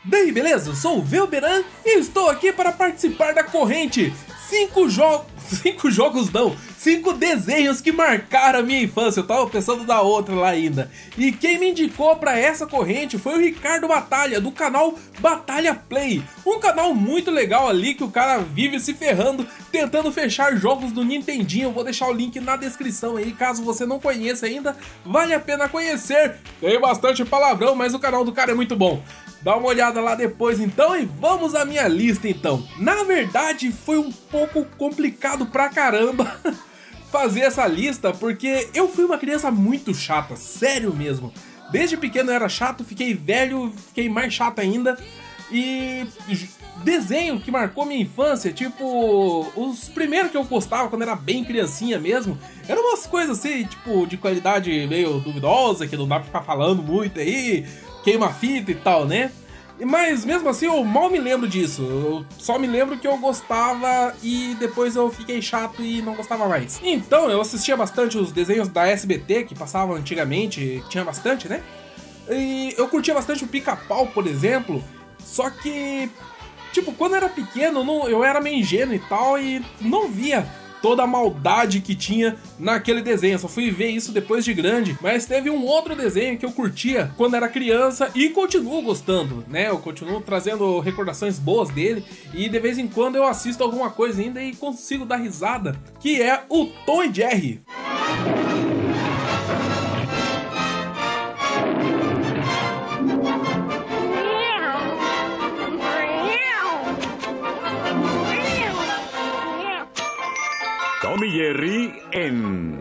Daí, beleza? Eu sou o Velberan e estou aqui para participar da corrente 5 desenhos que marcaram a minha infância. Eu tava pensando da outra lá ainda. E quem me indicou para essa corrente foi o Ricardo Batalha, do canal Batalha Play. Um canal muito legal ali que o cara vive se ferrando, tentando fechar jogos do Nintendinho. Eu vou deixar o link na descrição aí, caso você não conheça ainda, vale a pena conhecer. Tem bastante palavrão, mas o canal do cara é muito bom. Dá uma olhada lá depois então e vamos à minha lista então. Na verdade foi um pouco complicado pra caramba fazer essa lista, porque eu fui uma criança muito chata, sério mesmo. Desde pequeno eu era chato, fiquei velho, fiquei mais chato ainda. E desenho que marcou minha infância, tipo, os primeiros que eu gostava quando era bem criancinha mesmo, eram umas coisas assim, tipo, de qualidade meio duvidosa, que não dá pra ficar falando muito aí, queima-fita e tal, né? Mas mesmo assim eu mal me lembro disso, eu só me lembro que eu gostava e depois eu fiquei chato e não gostava mais. Então eu assistia bastante os desenhos da SBT que passavam antigamente, tinha bastante, né? E eu curtia bastante o Pica-Pau, por exemplo, só que, tipo, quando eu era pequeno eu era meio ingênuo e tal e não via toda a maldade que tinha naquele desenho, só fui ver isso depois de grande. Mas teve um outro desenho que eu curtia quando era criança e continuo gostando, né? Eu continuo trazendo recordações boas dele e de vez em quando eu assisto alguma coisa ainda e consigo dar risada, que é o Tom e Jerry. Tom e Jerry em...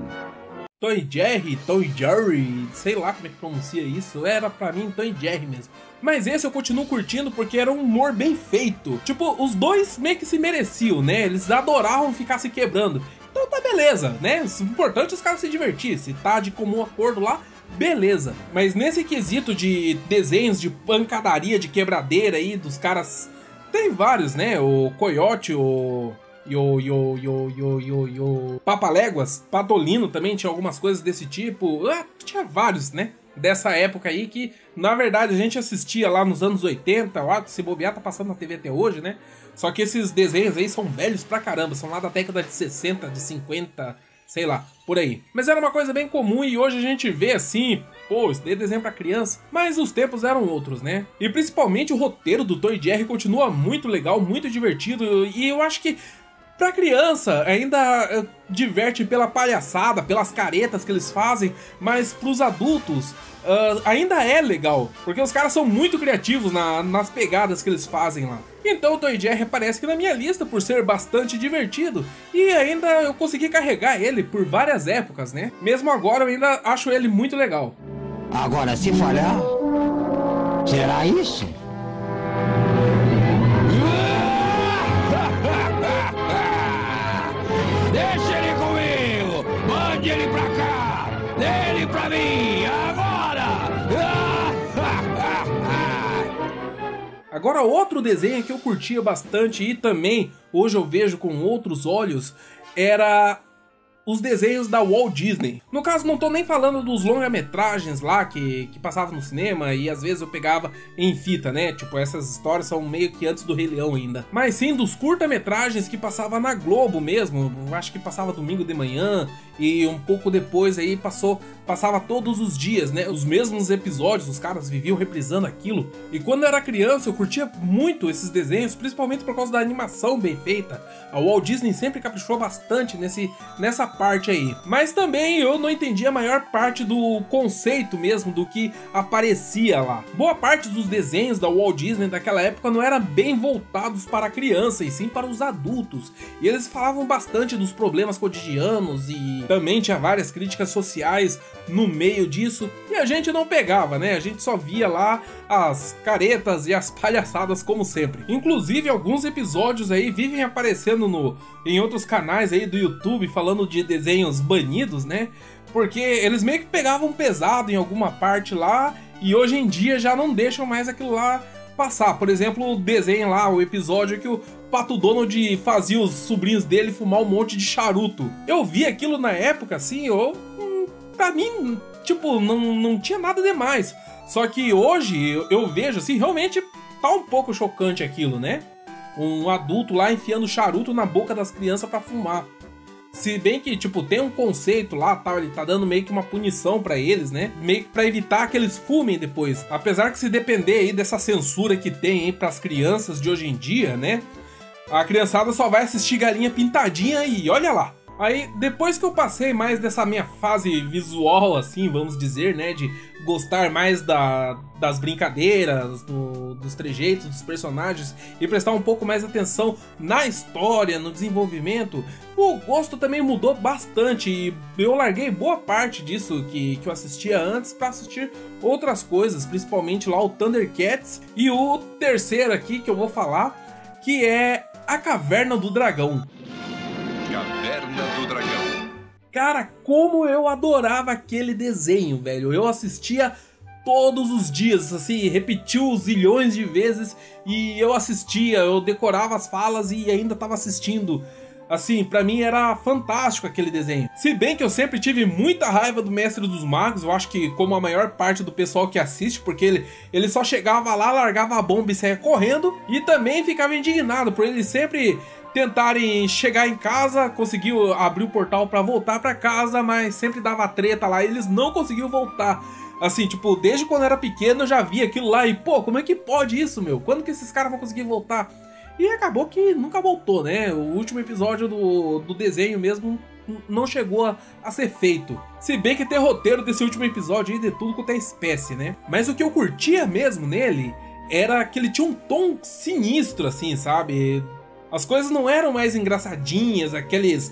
Tom e Jerry, Tom e Jerry, sei lá como é que pronuncia isso, era pra mim Tom e Jerry mesmo. Mas esse eu continuo curtindo porque era um humor bem feito. Tipo, os dois meio que se mereciam, né? Eles adoravam ficar se quebrando. Então tá beleza, né? O importante é os caras se divertir, se tá de comum acordo lá, beleza. Mas nesse quesito de desenhos de pancadaria, de quebradeira aí, dos caras... Tem vários, né? O Coyote, o... Papaléguas, Patolino também tinha algumas coisas desse tipo. Tinha vários, né? Dessa época aí que, na verdade, a gente assistia lá nos anos 80, se bobear tá passando na TV até hoje, né? Só que esses desenhos aí são velhos pra caramba, são lá da década de 60, de 50, sei lá, por aí. Mas era uma coisa bem comum e hoje a gente vê assim, pô, isso daí é desenho pra criança. Mas os tempos eram outros, né? E principalmente o roteiro do Tom e Jerry continua muito legal, muito divertido. E eu acho que pra criança ainda diverte pela palhaçada, pelas caretas que eles fazem, mas pros adultos ainda é legal, porque os caras são muito criativos nas pegadas que eles fazem lá. Então o Tom e Jerry aparece aqui na minha lista por ser bastante divertido, e ainda eu consegui carregar ele por várias épocas, né? Mesmo agora eu ainda acho ele muito legal. Agora, se falhar, será isso? Deixa ele comigo! Mande ele pra cá! Dê ele pra mim! Agora! Agora outro desenho que eu curtia bastante e também hoje eu vejo com outros olhos era os desenhos da Walt Disney. No caso, não tô nem falando dos longa-metragens lá que passavam no cinema e às vezes eu pegava em fita, né? Tipo, essas histórias são meio que antes do Rei Leão ainda. Mas sim dos curta-metragens que passava na Globo mesmo. Eu acho que passava domingo de manhã e um pouco depois aí passava todos os dias, né? Os mesmos episódios, os caras viviam reprisando aquilo. E quando eu era criança eu curtia muito esses desenhos, principalmente por causa da animação bem feita. A Walt Disney sempre caprichou bastante nessa parte aí. Mas também eu não entendi a maior parte do conceito mesmo do que aparecia lá. Boa parte dos desenhos da Walt Disney daquela época não eram bem voltados para a criança, e sim para os adultos. E eles falavam bastante dos problemas cotidianos e também tinha várias críticas sociais no meio disso. E a gente não pegava, né? A gente só via lá as caretas e as palhaçadas como sempre. Inclusive alguns episódios aí vivem aparecendo em outros canais aí do YouTube falando de desenhos banidos, né? Porque eles meio que pegavam pesado em alguma parte lá e hoje em dia já não deixam mais aquilo lá passar. Por exemplo, o desenho lá, o episódio que o Pato Donald fazia os sobrinhos dele fumar um monte de charuto. Eu vi aquilo na época, assim, pra mim, tipo, não tinha nada demais. Só que hoje eu vejo, assim, realmente tá um pouco chocante aquilo, né? Um adulto lá enfiando charuto na boca das crianças pra fumar. Se bem que, tipo, tem um conceito lá, tal, ele tá dando meio que uma punição pra eles, né? Meio que pra evitar que eles fumem depois. Apesar que se depender aí dessa censura que tem aí pras crianças de hoje em dia, né? A criançada só vai assistir Galinha Pintadinha e olha lá. Aí, depois que eu passei mais dessa minha fase visual, assim, vamos dizer, né? De gostar mais das brincadeiras, dos trejeitos, dos personagens e prestar um pouco mais atenção na história, no desenvolvimento, o gosto também mudou bastante e eu larguei boa parte disso que eu assistia antes pra assistir outras coisas, principalmente lá o Thundercats e o terceiro aqui que eu vou falar, que é A Caverna do Dragão. Caverna do Dragão. Cara, como eu adorava aquele desenho, velho. Eu assistia todos os dias, assim, repetiu zilhões de vezes e eu assistia, eu decorava as falas e ainda tava assistindo. Assim, pra mim era fantástico aquele desenho. Se bem que eu sempre tive muita raiva do Mestre dos Magos, eu acho que como a maior parte do pessoal que assiste, porque ele só chegava lá, largava a bomba e saia correndo, e também ficava indignado por ele sempre tentarem chegar em casa, conseguiu abrir o portal pra voltar pra casa, mas sempre dava treta lá e eles não conseguiam voltar. Assim, tipo, desde quando eu era pequeno eu já via aquilo lá e, pô, como é que pode isso, meu? Quando que esses caras vão conseguir voltar? E acabou que nunca voltou, né? O último episódio do desenho mesmo não chegou a ser feito. Se bem que tem roteiro desse último episódio aí de tudo quanto é espécie, né? Mas o que eu curtia mesmo nele era que ele tinha um tom sinistro, assim, sabe? As coisas não eram mais engraçadinhas, aquelas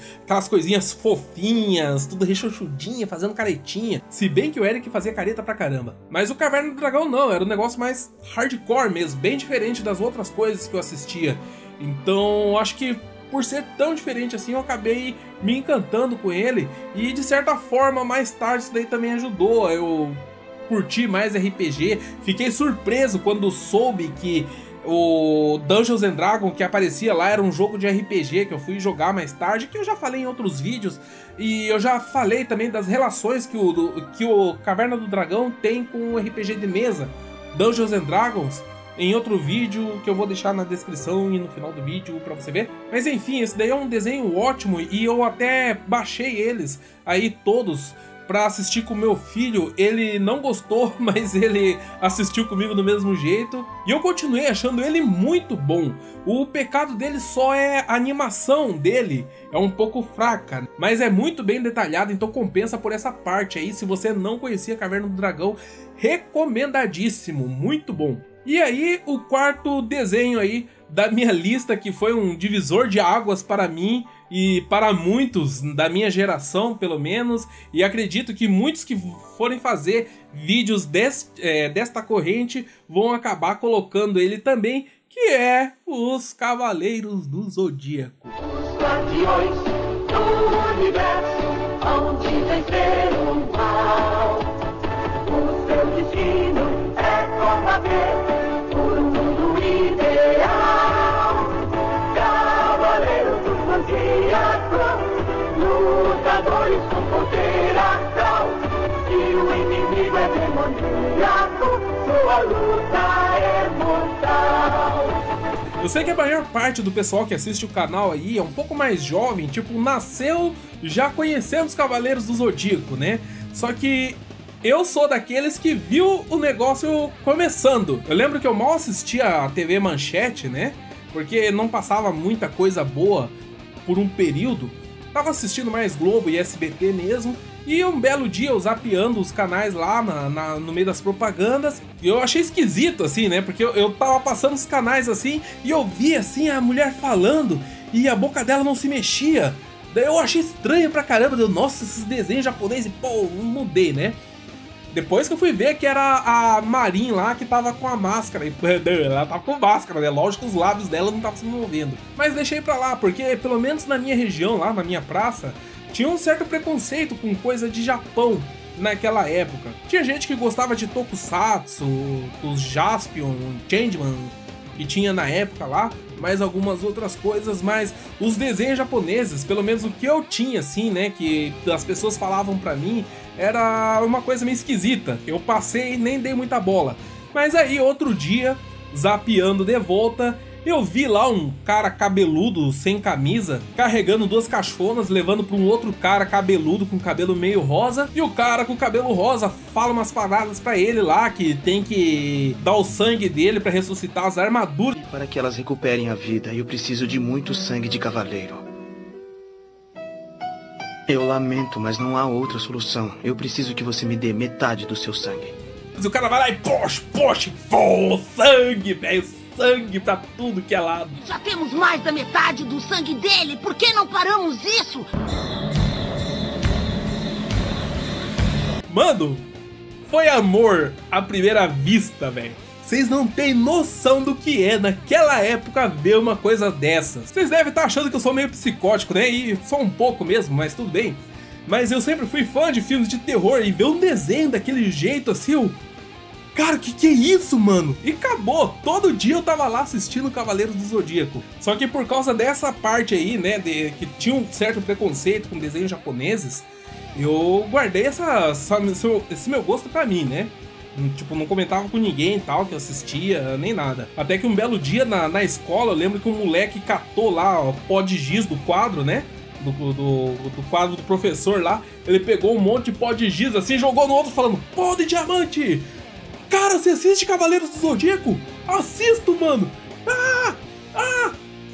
coisinhas fofinhas, tudo rechonchudinha, fazendo caretinha. Se bem que o Eric fazia careta pra caramba. Mas o Caverna do Dragão não, era um negócio mais hardcore mesmo, bem diferente das outras coisas que eu assistia. Então, acho que por ser tão diferente assim, eu acabei me encantando com ele. E de certa forma, mais tarde isso daí também ajudou. Eu curti mais RPG, fiquei surpreso quando soube que o Dungeons and Dragons que aparecia lá era um jogo de RPG que eu fui jogar mais tarde, que eu já falei em outros vídeos, e eu já falei também das relações que o Caverna do Dragão tem com o RPG de mesa Dungeons and Dragons, em outro vídeo que eu vou deixar na descrição e no final do vídeo pra você ver. Mas enfim, esse daí é um desenho ótimo e eu até baixei eles aí todos pra assistir com meu filho. Ele não gostou, mas ele assistiu comigo do mesmo jeito. E eu continuei achando ele muito bom. O pecado dele só é a animação dele. É um pouco fraca, mas é muito bem detalhada, então compensa por essa parte aí. Se você não conhecia Caverna do Dragão, recomendadíssimo, muito bom. E aí, o quarto desenho aí da minha lista, que foi um divisor de águas para mim e para muitos da minha geração, pelo menos, e acredito que muitos que forem fazer vídeos desta corrente vão acabar colocando ele também, que é os Cavaleiros do Zodíaco. Os guardiões do universo hão de vencer o mal. O seu destino é combater por um mundo ideal. Cavaleiros do Zodíaco, lutadores com poder astral. Se o inimigo é demoníaco, sua luta é mortal. Eu sei que a maior parte do pessoal que assiste o canal aí é um pouco mais jovem, tipo, nasceu já conhecendo os Cavaleiros do Zodíaco, né? Só que eu sou daqueles que viu o negócio começando. Eu lembro que eu mal assistia a TV Manchete, né? Porque não passava muita coisa boa por um período. Tava assistindo mais Globo e SBT mesmo. E um belo dia eu zapeando os canais lá no meio das propagandas. E eu achei esquisito, assim, né? Porque eu tava passando os canais assim e eu vi, assim, a mulher falando e a boca dela não se mexia. Daí eu achei estranho pra caramba. Deu, nossa, esses desenhos japoneses, pô, mudei, né? Depois que eu fui ver que era a Marin lá que tava com a máscara. Ela tava com máscara, né? Lógico que os lábios dela não estavam se movendo. Mas deixei pra lá, porque pelo menos na minha região, lá na minha praça, tinha um certo preconceito com coisa de Japão naquela época. Tinha gente que gostava de Tokusatsu, os Jaspion, Changeman, que tinha na época lá, mais algumas outras coisas, mas os desenhos japoneses, pelo menos o que eu tinha, assim, né, que as pessoas falavam pra mim, era uma coisa meio esquisita. Eu passei e nem dei muita bola. Mas aí, outro dia, zapeando de volta, eu vi lá um cara cabeludo, sem camisa, carregando 2 caixonas, levando para um outro cara cabeludo com cabelo meio rosa. E o cara com cabelo rosa fala umas paradas para ele lá, que tem que dar o sangue dele para ressuscitar as armaduras. Para que elas recuperem a vida, eu preciso de muito sangue de cavaleiro. Eu lamento, mas não há outra solução. Eu preciso que você me dê metade do seu sangue. O cara vai lá e poxa, pô, sangue, velho, sangue pra tudo que é lado. Já temos mais da metade do sangue dele, por que não paramos isso? Mano, foi amor à primeira vista, velho. Vocês não têm noção do que é naquela época ver uma coisa dessas. Vocês devem estar achando que eu sou meio psicótico, né? E sou um pouco mesmo, mas tudo bem. Mas eu sempre fui fã de filmes de terror e ver um desenho daquele jeito assim, eu... Cara, que é isso, mano? E acabou. Todo dia eu tava lá assistindo Cavaleiros do Zodíaco. Só que por causa dessa parte aí, né, que tinha um certo preconceito com desenhos japoneses, eu guardei esse meu gosto pra mim, né? Tipo, não comentava com ninguém e tal, que eu assistia, nem nada. Até que um belo dia na escola, eu lembro que um moleque catou lá o pó de giz do quadro, né? Do quadro do professor lá. Ele pegou um monte de pó de giz assim, jogou no outro falando: pó de diamante! Cara, você assiste Cavaleiros do Zodíaco? Assisto, mano!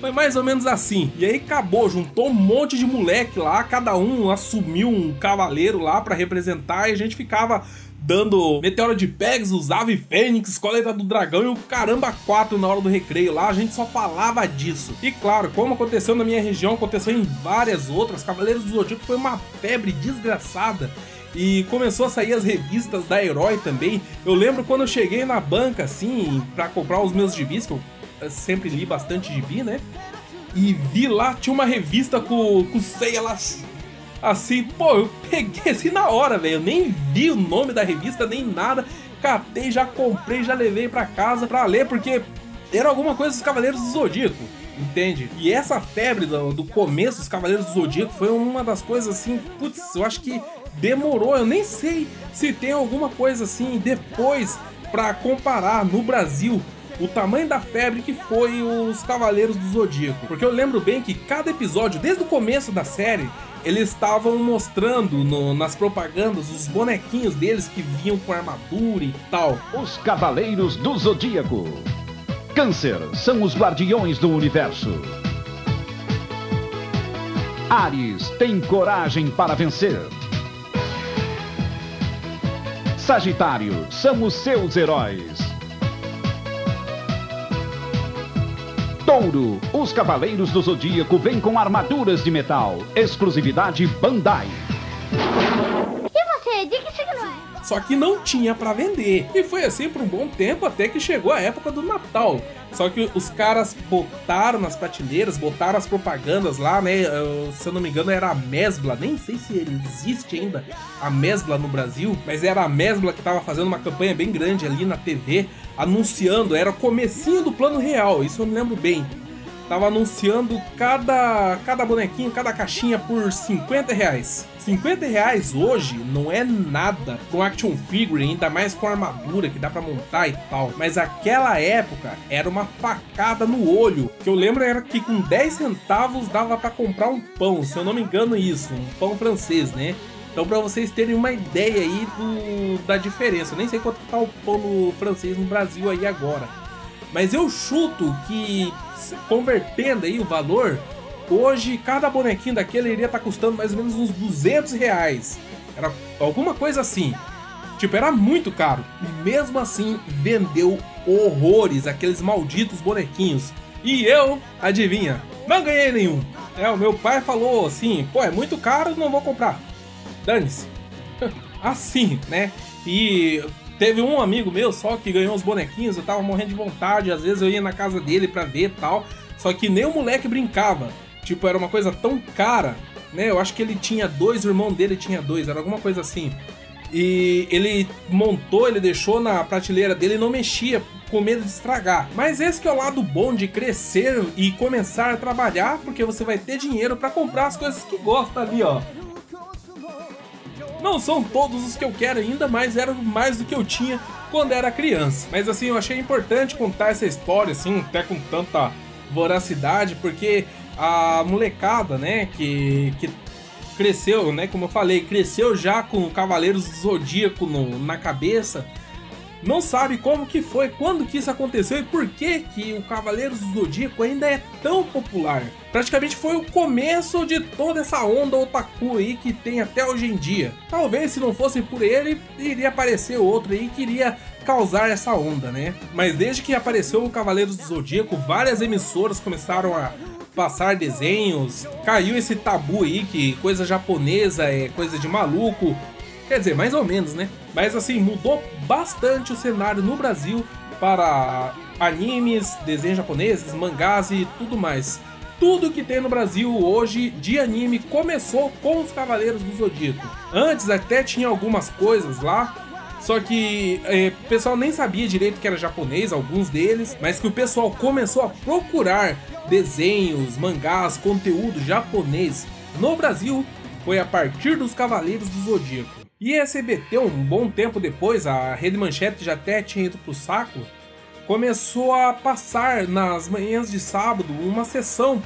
Foi mais ou menos assim. E aí acabou, juntou um monte de moleque lá, cada um assumiu um cavaleiro lá pra representar e a gente ficava dando Meteoro de Pegasus, Ave Fênix, Coleta do Dragão e o caramba 4 na hora do recreio lá, a gente só falava disso. E claro, como aconteceu na minha região, aconteceu em várias outras, Cavaleiros do Zodíaco foi uma febre desgraçada. E começou a sair as revistas da Herói também. Eu lembro quando eu cheguei na banca, assim, pra comprar os meus gibis, que eu sempre li bastante gibi, né? E vi lá, tinha uma revista com Seiya lá, assim, pô, eu peguei assim na hora, velho. Eu nem vi o nome da revista, nem nada. Catei, já comprei, já levei pra casa pra ler, porque era alguma coisa dos Cavaleiros do Zodíaco, entende? E essa febre do começo dos Cavaleiros do Zodíaco foi uma das coisas assim, putz, eu acho que demorou, eu nem sei se tem alguma coisa assim depois pra comparar no Brasil o tamanho da febre que foi os Cavaleiros do Zodíaco. Porque eu lembro bem que cada episódio, desde o começo da série, eles estavam mostrando nas propagandas os bonequinhos deles que vinham com armadura e tal. Os Cavaleiros do Zodíaco. Câncer são os guardiões do universo. Áries tem coragem para vencer. Sagitário são os seus heróis. Touro, os Cavaleiros do Zodíaco vêm com armaduras de metal. Exclusividade Bandai. E você, de que signo é? Só que não tinha pra vender. E foi assim por um bom tempo, até que chegou a época do Natal. Só que os caras botaram nas prateleiras, botaram as propagandas lá, né? Se eu não me engano era a Mesbla, nem sei se existe ainda a Mesbla no Brasil, mas era a Mesbla que tava fazendo uma campanha bem grande ali na TV, anunciando, era o comecinho do Plano Real, isso eu me lembro bem. Tava anunciando cada bonequinho, cada caixinha por 50 reais. 50 reais hoje não é nada com action figure, ainda mais com armadura que dá pra montar e tal. Mas aquela época era uma facada no olho. O que eu lembro era que com 10 centavos dava pra comprar um pão, se eu não me engano isso, um pão francês, né? Então pra vocês terem uma ideia aí da diferença. Eu nem sei quanto que tá o pão francês no Brasil aí agora. Mas eu chuto que, convertendo aí o valor, hoje cada bonequinho daquele iria estar custando mais ou menos uns 200 reais. Era alguma coisa assim. Tipo, era muito caro. E mesmo assim, vendeu horrores, aqueles malditos bonequinhos. E eu, adivinha, não ganhei nenhum. O meu pai falou assim, pô, é muito caro, não vou comprar. Dane-se. Assim, né? E teve um amigo meu só que ganhou os bonequinhos, eu tava morrendo de vontade, às vezes eu ia na casa dele pra ver e tal, só que nem o moleque brincava. Tipo, era uma coisa tão cara, né? Eu acho que ele tinha 2, o irmão dele tinha 2, era alguma coisa assim. E ele montou, ele deixou na prateleira dele e não mexia, com medo de estragar. Mas esse que é o lado bom de crescer e começar a trabalhar, porque você vai ter dinheiro pra comprar as coisas que gosta ali, ó. Não são todos os que eu quero ainda, mas eram mais do que eu tinha quando era criança. Mas assim, eu achei importante contar essa história, assim, até com tanta voracidade, porque a molecada, né, que cresceu, né, como eu falei, cresceu já com o Cavaleiros do Zodíaco na cabeça, não sabe como que foi, quando que isso aconteceu e por que que o Cavaleiros do Zodíaco ainda é tão popular. Praticamente foi o começo de toda essa onda otaku aí que tem até hoje em dia. Talvez se não fosse por ele, iria aparecer outro aí que iria causar essa onda, né? Mas desde que apareceu o Cavaleiros do Zodíaco, várias emissoras começaram a passar desenhos, caiu esse tabu aí que coisa japonesa é coisa de maluco. Quer dizer, mais ou menos, né? Mas assim, mudou bastante o cenário no Brasil para animes, desenhos japoneses, mangás e tudo mais. Tudo que tem no Brasil hoje de anime começou com os Cavaleiros do Zodíaco. Antes até tinha algumas coisas lá, só que o pessoal nem sabia direito que era japonês, alguns deles, mas que o pessoal começou a procurar desenhos, mangás, conteúdo japonês no Brasil foi a partir dos Cavaleiros do Zodíaco. E a SBT, um bom tempo depois, a Rede Manchete já até tinha ido pro saco, começou a passar nas manhãs de sábado uma sessão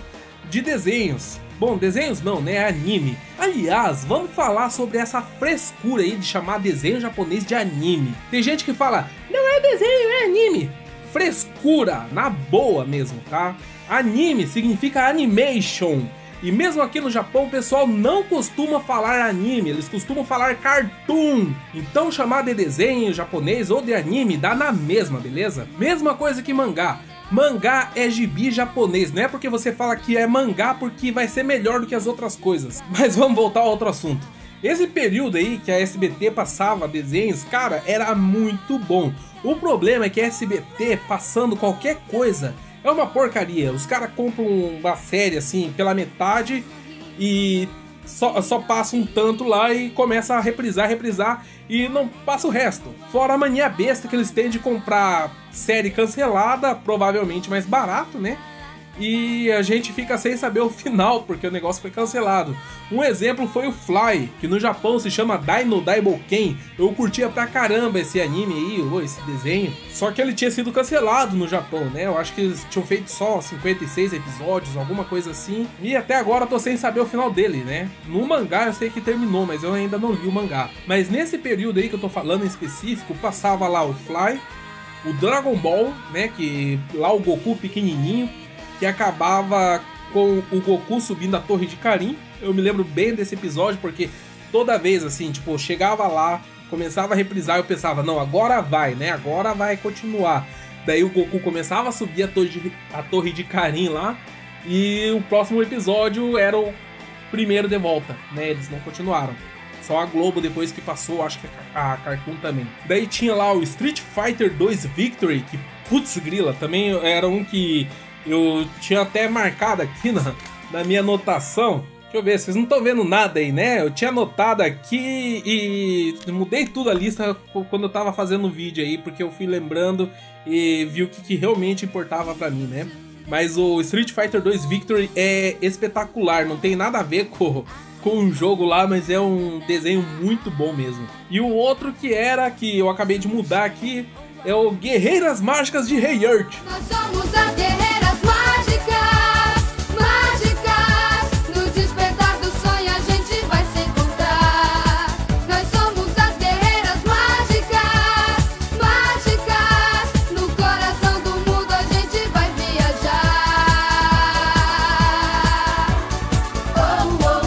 de desenhos. Bom, desenhos não, né? Anime. Aliás, vamos falar sobre essa frescura aí de chamar desenho japonês de anime. Tem gente que fala, não é desenho, é anime. Frescura, na boa mesmo, tá? Anime significa animation. E mesmo aqui no Japão, o pessoal não costuma falar anime, eles costumam falar cartoon. Então chamar de desenho japonês ou de anime dá na mesma, beleza? Mesma coisa que mangá. Mangá é gibi japonês, não é porque você fala que é mangá porque vai ser melhor do que as outras coisas. Mas vamos voltar a outro assunto. Esse período aí que a SBT passava desenhos, cara, era muito bom. O problema é que a SBT passando qualquer coisa é uma porcaria. Os caras compram uma série assim pela metade e só passa um tanto lá e começa a reprisar e não passa o resto. Fora a mania besta que eles têm de comprar série cancelada, provavelmente mais barato, né? E a gente fica sem saber o final, porque o negócio foi cancelado. Um exemplo foi o Fly, que no Japão se chama Dino Daiboken. Eu curtia pra caramba esse anime aí, esse desenho. Só que ele tinha sido cancelado no Japão, né? Eu acho que eles tinham feito só 56 episódios, alguma coisa assim. E até agora eu tô sem saber o final dele, né? No mangá eu sei que terminou, mas eu ainda não li o mangá. Mas nesse período aí que eu tô falando em específico, passava lá o Fly, o Dragon Ball, né? Que lá o Goku pequenininho, que acabava com o Goku subindo a Torre de Karin. Eu me lembro bem desse episódio, porque toda vez, assim, tipo, chegava lá, começava a reprisar, eu pensava, não, agora vai, né, agora vai continuar. Daí o Goku começava a subir a Torre de Karin lá, e o próximo episódio era o primeiro de volta, né, eles não continuaram. Só a Globo depois que passou, acho que a Cartoon também. Daí tinha lá o Street Fighter 2 Victory, que, putz grila, também era um que eu tinha até marcado aqui na minha anotação. Deixa eu ver, vocês não estão vendo nada aí, né? Eu tinha anotado aqui e mudei tudo a lista quando eu tava fazendo o vídeo aí, porque eu fui lembrando e vi o que realmente importava pra mim, né? Mas o Street Fighter 2 Victory é espetacular, não tem nada a ver com o jogo lá, mas é um desenho muito bom mesmo. E o outro que eu acabei de mudar aqui, é o Guerreiras Mágicas de Heiyurt. Nós somos as guerreiras mágicas, mágicas. No despertar do sonho a gente vai se encontrar. Nós somos as guerreiras mágicas, mágicas. No coração do mundo a gente vai viajar. Oh, oh,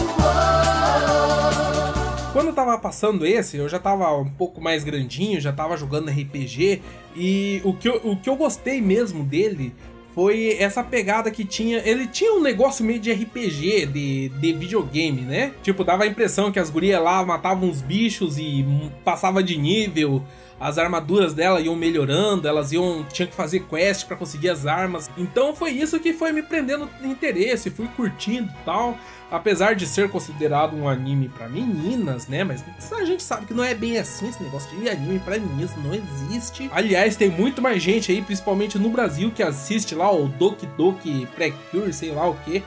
oh. Quando eu tava passando esse, eu já tava um pouco mais grandinho, já tava jogando RPG, e o que eu gostei mesmo dele foi essa pegada que tinha. Ele tinha um negócio meio de RPG, de videogame, né? Tipo, dava a impressão que as gurias lá matavam uns bichos e passava de nível, as armaduras dela iam melhorando, elas tinham que fazer quest pra conseguir as armas. Então foi isso que foi me prendendo interesse, fui curtindo e tal. Apesar de ser considerado um anime pra meninas, né? Mas a gente sabe que não é bem assim, esse negócio de anime pra meninas não existe. Aliás, tem muito mais gente aí, principalmente no Brasil, que assiste lá o Doki Doki Precure, sei lá o que.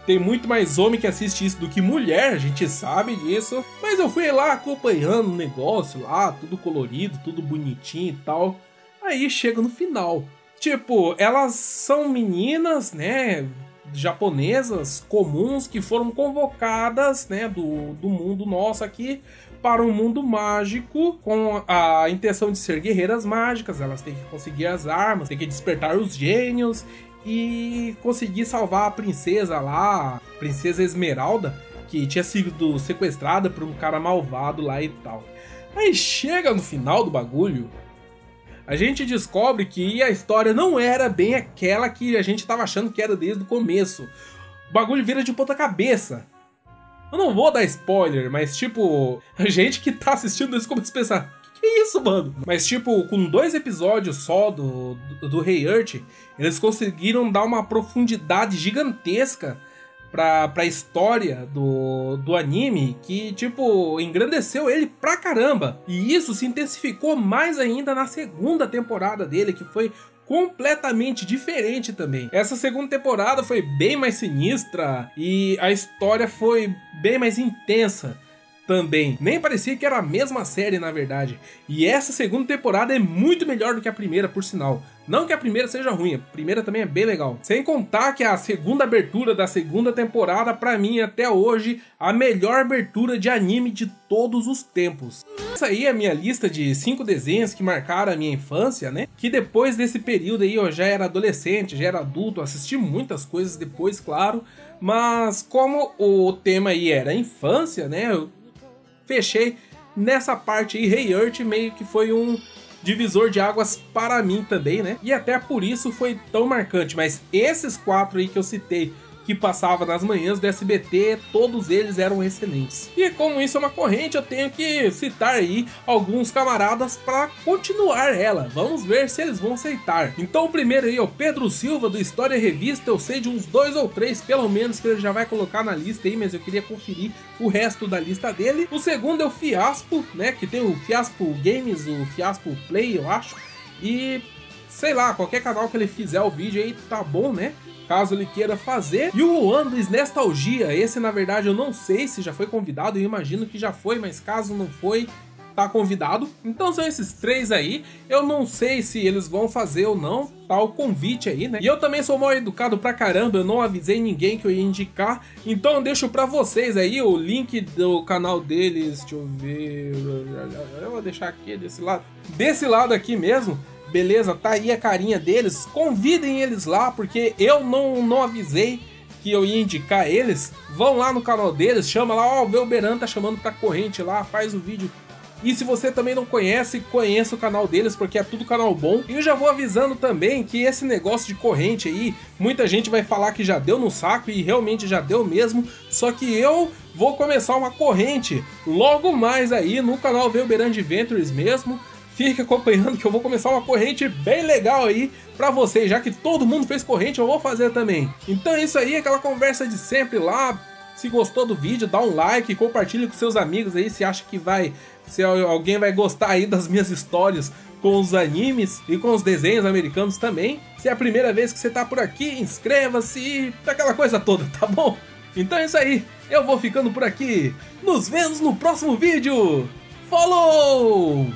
tem muito mais homem que assiste isso do que mulher, a gente sabe disso. Mas eu fui lá acompanhando o negócio lá, tudo colorido, tudo bonitinho e tal. Aí chega no final. Tipo, elas são meninas, né, japonesas comuns que foram convocadas, né, do mundo nosso aqui para um mundo mágico com a intenção de ser guerreiras mágicas. Elas têm que conseguir as armas, têm que despertar os gênios e conseguir salvar a princesa lá, a princesa Esmeralda, que tinha sido sequestrada por um cara malvado lá e tal. Aí chega no final do bagulho, a gente descobre que a história não era bem aquela que a gente tava achando que era desde o começo. O bagulho vira de ponta cabeça. Eu não vou dar spoiler, mas tipo, a gente que tá assistindo desde o começo pensa, que é isso, mano? Mas tipo, com 2 episódios só do Rei Earth, eles conseguiram dar uma profundidade gigantesca pra história do anime, que tipo, engrandeceu ele pra caramba. E isso se intensificou mais ainda na segunda temporada dele, que foi completamente diferente também. Essa segunda temporada foi bem mais sinistra e a história foi bem mais intensa também. Nem parecia que era a mesma série, na verdade. E essa segunda temporada é muito melhor do que a primeira, por sinal. Não que a primeira seja ruim, a primeira também é bem legal. Sem contar que a segunda abertura da segunda temporada, pra mim, até hoje, a melhor abertura de anime de todos os tempos. Essa aí é a minha lista de 5 desenhos que marcaram a minha infância, né? Que depois desse período aí eu já era adolescente, já era adulto, assisti muitas coisas depois, claro. Mas como o tema aí era infância, né? Eu fechei nessa parte aí. Rei Earth meio que foi um divisor de águas para mim também, né? E até por isso foi tão marcante. Mas esses 4 aí que eu citei, que passava nas manhãs do SBT, todos eles eram excelentes. E como isso é uma corrente, eu tenho que citar aí alguns camaradas para continuar ela. Vamos ver se eles vão aceitar. Então o primeiro aí é o Pedro Silva, do História Revista. Eu sei de uns 2 ou 3, pelo menos, que ele já vai colocar na lista aí, mas eu queria conferir o resto da lista dele. O segundo é o Fiaspo, né, que tem o Fiaspo Games, o Fiaspo Play, eu acho. E sei lá, qualquer canal que ele fizer o vídeo aí tá bom, né? Caso ele queira fazer. E o Andres Nostalgia, esse na verdade eu não sei se já foi convidado, eu imagino que já foi, mas caso não foi, tá convidado. Então são esses 3 aí, eu não sei se eles vão fazer ou não, tá o convite aí, né? E eu também sou mal educado pra caramba, eu não avisei ninguém que eu ia indicar, então eu deixo pra vocês aí o link do canal deles, deixa eu ver, eu vou deixar aqui desse lado aqui mesmo. Beleza, tá aí a carinha deles, convidem eles lá, porque eu não avisei que eu ia indicar eles. Vão lá no canal deles, chama lá, ó, o Velberan tá chamando pra corrente lá, faz o vídeo. E se você também não conhece, conheça o canal deles, porque é tudo canal bom. E eu já vou avisando também que esse negócio de corrente aí, muita gente vai falar que já deu no saco, e realmente já deu mesmo. Só que eu vou começar uma corrente logo mais aí no canal Velberan Adventures mesmo. Fique acompanhando que eu vou começar uma corrente bem legal aí pra vocês, já que todo mundo fez corrente, eu vou fazer também. Então é isso aí, aquela conversa de sempre lá. Se gostou do vídeo, dá um like, compartilha com seus amigos aí, se acha que se alguém vai gostar aí das minhas histórias com os animes e com os desenhos americanos também. Se é a primeira vez que você tá por aqui, inscreva-se e aquela coisa toda, tá bom? Então é isso aí, eu vou ficando por aqui. Nos vemos no próximo vídeo. Falou!